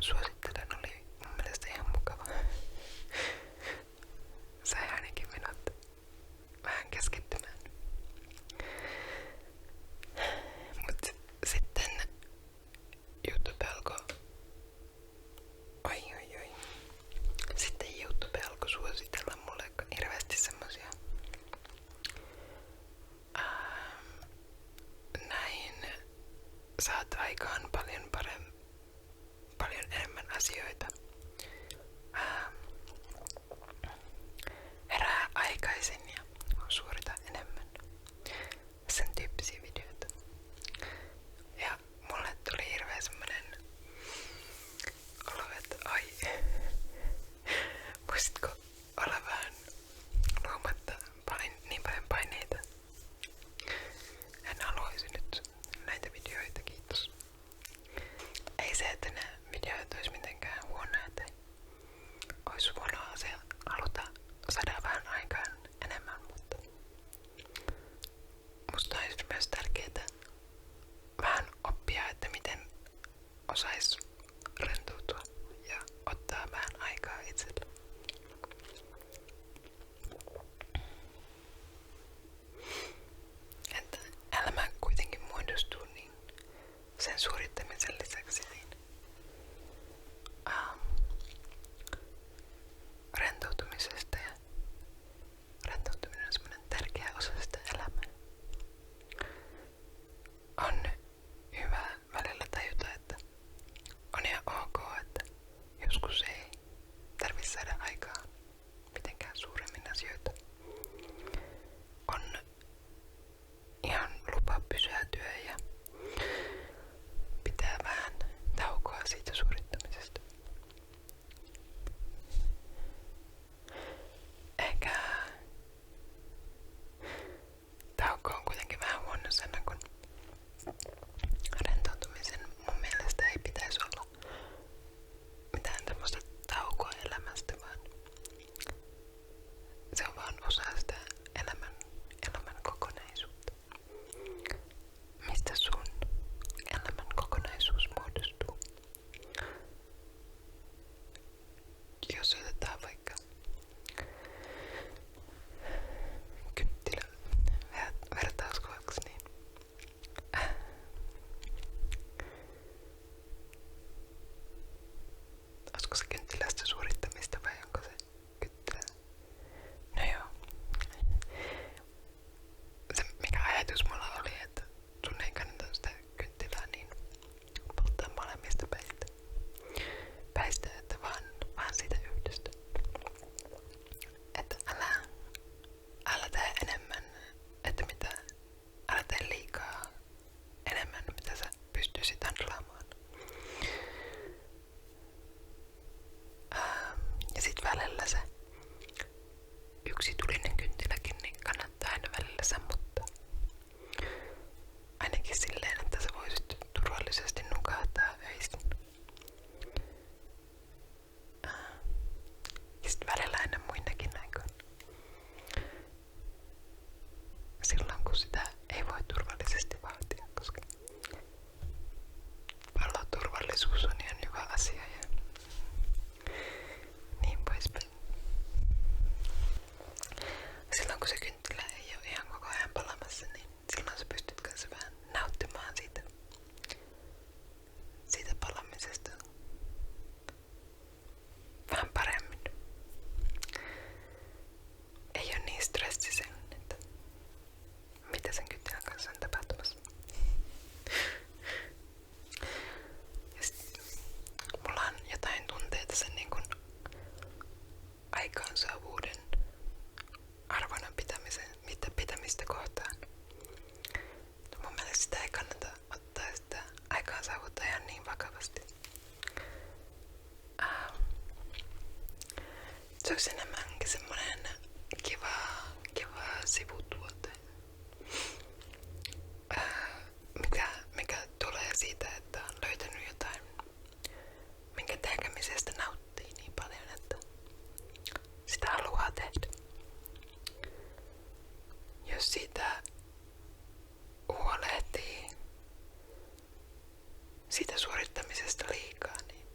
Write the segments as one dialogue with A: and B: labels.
A: suosittelen, oli mun mielestä ihan mukava. Sai ainakin minut vähän keskittymään. Mut sitten YouTube alkoi. Sitten YouTube alkoi suositella mulle hirveästi semmosia näin saat aikaan paljon enemmän asioita. Herää aikaisin ja suorita enemmän. Sen tyyppisiä videoita. Ja mulle tuli hirveä semmonen olo, että ai, voisitko olla vähän luomatta niin paljon paineita. En haluaisi nyt näitä videoita, kiitos. Ei se, että nämä videot ois mitenkään huonoja, että ois huonoa se haluta saada vähän aikaan enemmän, mutta musta olisi myös tärkeää vähän oppia, että miten osais rentoutua ja ottaa vähän aikaa itselle. Että elämä kuitenkin muodostuu niin sen suorittamisen lisäksi niin rentoutumisesta ja rentoutuminen on semmoinen tärkeä osa sitä elämää. On hyvä välillä tajuta, että on ihan ok, että joskus ei tarvitse saada aikaan mitenkään suuremmin asioita. On ihan lupa pysähtyä ja pitää vähän taukoa siitä suorittamisesta. Ehkä tauko on kuitenkin vähän huono sana, kun rentoutumisen mun mielestä ei pitäisi olla mitään tämmöistä taukoa elämästä, vaan se on vaan osa sitä elämän kokonaisuutta. Mistä sun elämän kokonaisuus muodostuu? Jos otetaan vaikka kynttilä vertauskuvaksi, niin olisiko se kynttilästä suorittamista vai onko se kynttilä? No joo. Se mikä ajatus mulla oli, että sun ei kannata sitä kynttilää niin polttaa molemmista päistä, että vaan siitä yhdestä. Että älä tee enemmän, että älä tee liikaa enemmän, mitä sä pystyisit handlaamaan. Ja sit välillä se yksi tulinen kynttiläkin niin kannattaa aina välillä sammuttaa. Ainakin silleen, että sä voisit turvallisesti nukahtaa öisin. Ja sit välillä aina muinakin aikoina. Silloin kun sitä ei voi turvallisesti vaatia, koska paloturvallisuus on ihan hyvä asia ja niin poispäin. Silloin kun se kynttilä ei ole ihan koko ajan palamassa, niin silloin sä pystyt kanssa vähän nauttimaan siitä palamisesta vähän paremmin. Ei ole niin stressisen, että mitä sen kynttilän kanssa on tapahtumassa. Ja sit mulla on jotain tunteita sen niin kun aikaansaavuuden arvona pitämistä kohtaan. Mun mielestä sitä ei kannata ottaa sitä aikaansaavuutta ihan niin vakavasti. Se olisi enemmänkin semmonen kiva sivutuote. Mikä tulee siitä, että on löytänyt jotain, minkä tekemisestä nauttii niin paljon, että sitä haluaa tehdä. Jos siitä huolehtii siitä suorittamisesta liikaa, niin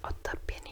A: ottaa pieni